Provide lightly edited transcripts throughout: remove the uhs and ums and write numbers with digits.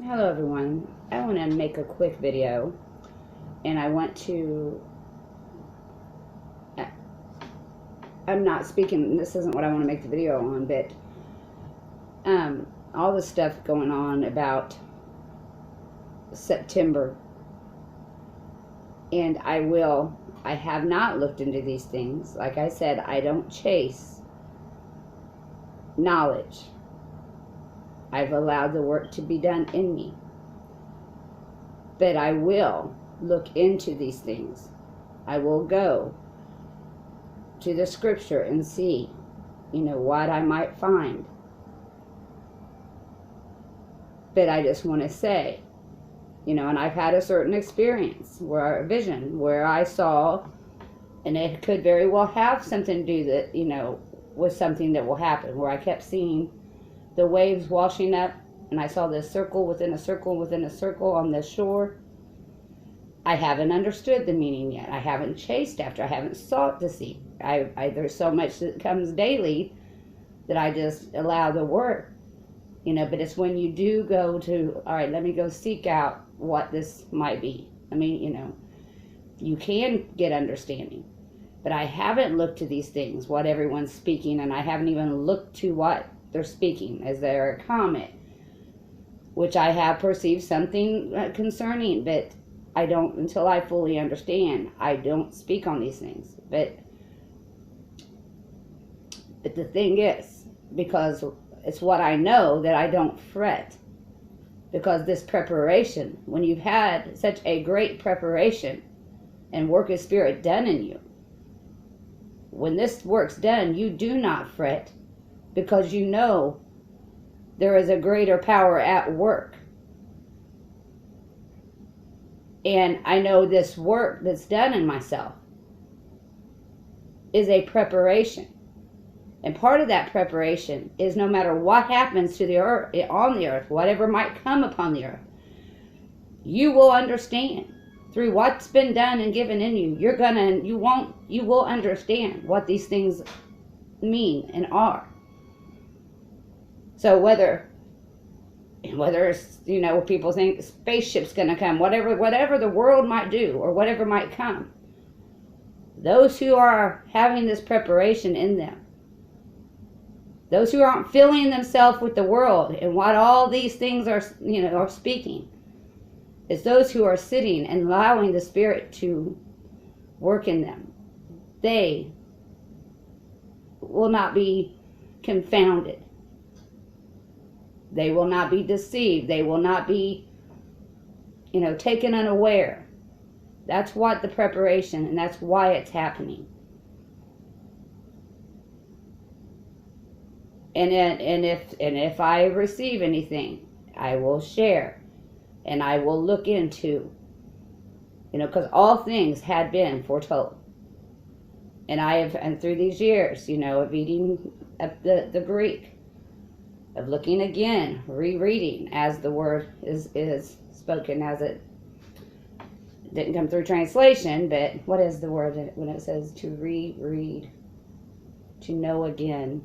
Hello everyone. I want to make a quick video and I want to I'm not speaking, this isn't what I want to make the video on, but all the stuff going on about September, and I have not looked into these things. Like I said, I don't chase knowledge. I've allowed the work to be done in me. But I will look into these things. I will go to the scripture and see, what I might find. But I just want to say, and I've had a certain experience where a vision where I saw, and it could very well have something to do that, with something that will happen, where I kept seeing the waves washing up, and I saw this circle within a circle within a circle on the shore. I haven't understood the meaning yet. I haven't chased after. I haven't sought to see. There's so much that comes daily that I just allow the work, but it's when you do go to, all right, let me go seek out what this might be. You can get understanding, but I haven't looked to these things, what everyone's speaking, and I haven't even looked to what they're speaking as their comment, which I have perceived something concerning, but I don't, until I fully understand, I don't speak on these things. But the thing is, because it's what I know, that I don't fret. Because this preparation, when you've had such a great preparation and work of spirit done in you, when this work's done, you do not fret, because you know there is a greater power at work. And I know this work that's done in myself is a preparation. And part of that preparation is, no matter what happens to the earth, on the earth, whatever might come upon the earth, you will understand through what's been done and given in you. You will understand what these things mean and are. So whether it's, people think spaceship's going to come, whatever the world might do or whatever might come, those who are having this preparation in them, those who aren't filling themselves with the world and what all these things are speaking, it's those who are sitting and allowing the Spirit to work in them. They will not be confounded. They will not be deceived. They will not be, taken unaware. That's what the preparation, and that's why it's happening. And if I receive anything, I will share, and I will look into, because all things had been foretold. And through these years, of eating the Greek, of looking again, rereading as the word is spoken, as it didn't come through translation, but what is the word when it says to reread, to know again?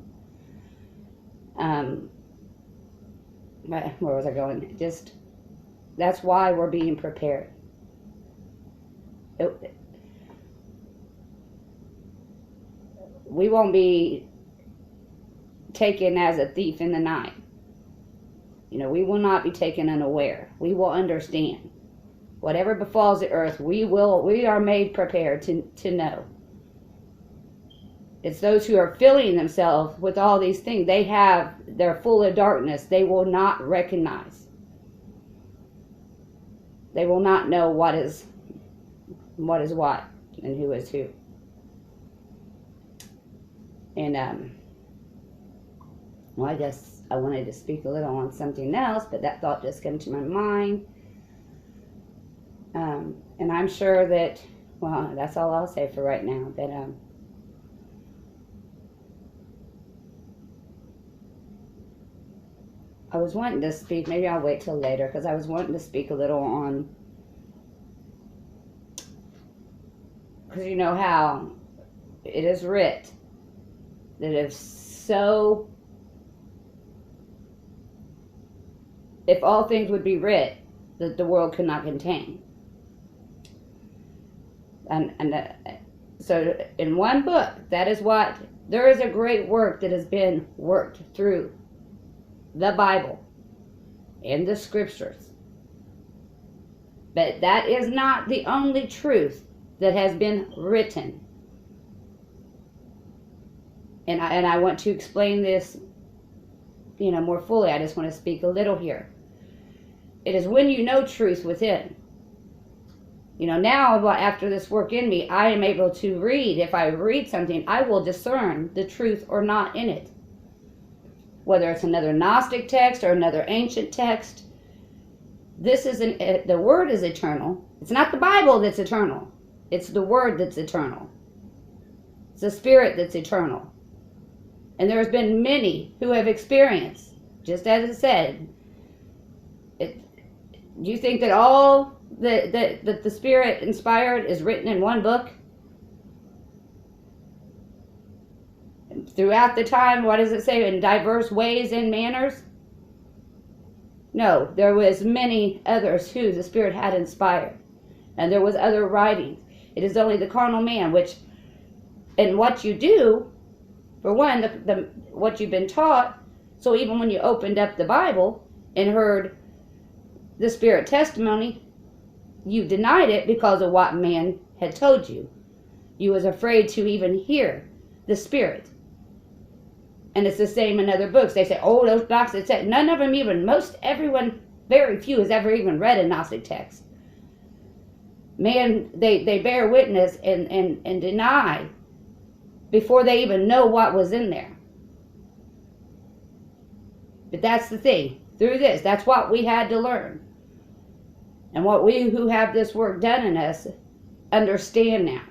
Where was I going? That's why we're being prepared. We won't be taken as a thief in the night. We will not be taken unaware. We will understand. Whatever befalls the earth, we are made prepared to know. It's those who are filling themselves with all these things. They're full of darkness. They will not recognize. They will not know what is what and who is who. And I guess I wanted to speak a little on something else, but that thought just came to my mind. And I'm sure that, that's all I'll say for right now. That I was wanting to speak, maybe I'll wait till later, because I was wanting to speak a little on, because you know how it is writ that if so if all things would be writ that the world could not contain. So in one book, that is what, there is a great work that has been worked through the Bible and the scriptures. But that is not the only truth that has been written. And I want to explain this, more fully. I just want to speak a little here. It is when you know truth within. Now after this work in me, I am able to read. If I read something, I will discern the truth or not in it. Whether it's another Gnostic text or another ancient text. The word is eternal. It's not the Bible that's eternal. It's the word that's eternal. It's the spirit that's eternal. And there's been many who have experienced, just as it said, do you think that all that the Spirit inspired is written in one book? Throughout the time, what does it say? In diverse ways and manners? No, there was many others who the Spirit had inspired. And there was other writings. It is only the carnal man, which, and what you do, for one, what you've been taught. So even when you opened up the Bible and heard the Spirit testimony, you denied it because of what man had told you. You was afraid to even hear the Spirit. And it's the same in other books. They say, oh, those Gnostic texts. None of them even, everyone, very few has ever even read a Gnostic text. Man, they bear witness and deny before they even know what was in there. But that's the thing. Through this, that's what we had to learn. And what we who have this work done in us understand now.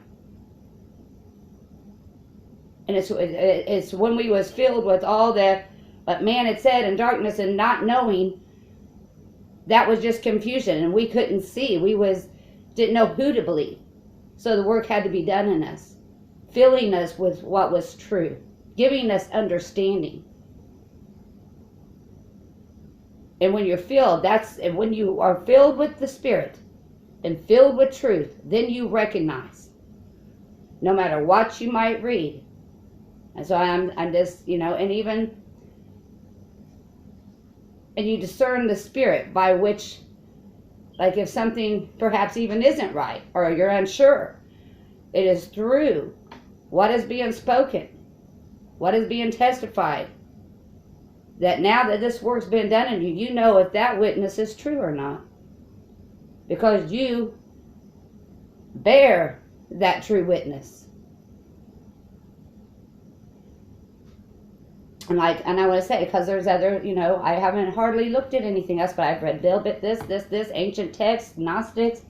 And it's when we was filled with all that what man had said in darkness and not knowing, that was just confusion, and we couldn't see. Didn't know who to believe. So the work had to be done in us, filling us with what was true, giving us understanding. And when you're filled, when you are filled with the Spirit and filled with truth, then you recognize, no matter what you might read. And so I'm just, and you discern the Spirit by which, like if something perhaps even isn't right or you're unsure, it is through what is being spoken, what is being testified, that now that this work's been done in you, you know if that witness is true or not. Because you bear that true witness. And I want to say, because there's other, I haven't hardly looked at anything else, but I've read a little bit this, ancient texts, Gnostics,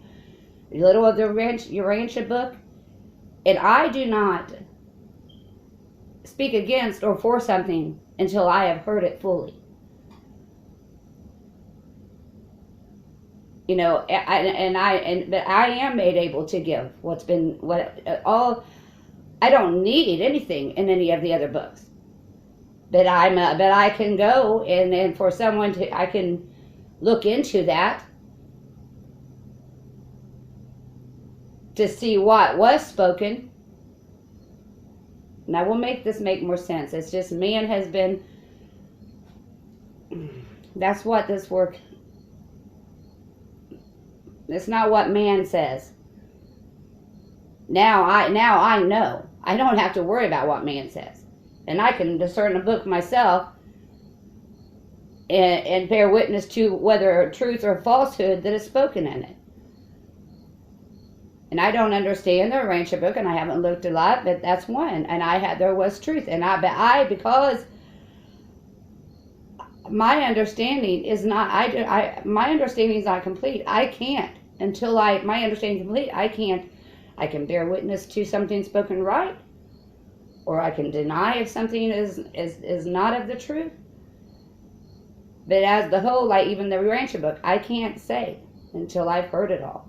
a little of the Urantia book. And I do not speak against or for something until I have heard it fully. But I am made able to give I don't need anything in any of the other books. But I can go and for someone I can look into that to see what was spoken. And I will make this make more sense. It's just man has been, that's what this work, it's not what man says. Now I know. I don't have to worry about what man says. And I can discern a book myself and bear witness to whether truth or falsehood that is spoken in it. And I don't understand the Urantia book, and I haven't looked a lot, but that's one. And there was truth. And because my understanding is not, my understanding is not complete. I can't, until my understanding is complete, I can bear witness to something spoken right, or I can deny if something is not of the truth. But as the whole, like even the Urantia book, I can't say until I've heard it all.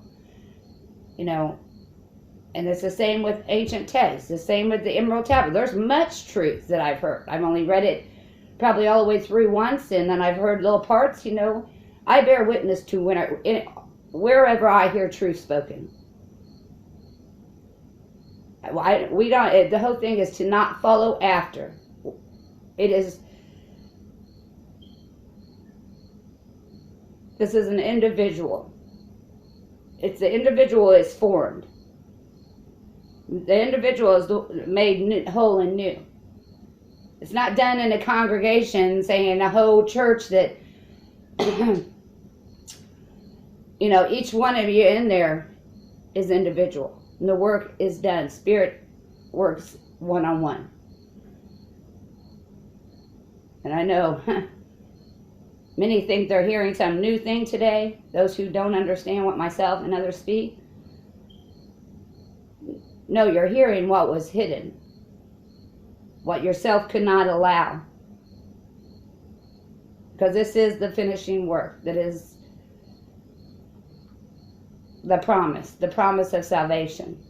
And it's the same with ancient texts, the same with the Emerald Tablet. There's much truth that I've heard. I've only read it probably all the way through once, and then I've heard little parts, I bear witness to wherever I hear truth spoken. We don't. The whole thing is to not follow after. It is. This is an individual. It's the individual is formed. The individual is made whole and new. It's not done in a congregation saying a whole church that, each one of you in there is individual. And the work is done. Spirit works one-on-one. And I know many think they're hearing some new thing today. Those who don't understand what myself and others speak. No, you're hearing what was hidden. What yourself could not allow. Because this is the finishing work. That is the promise of salvation.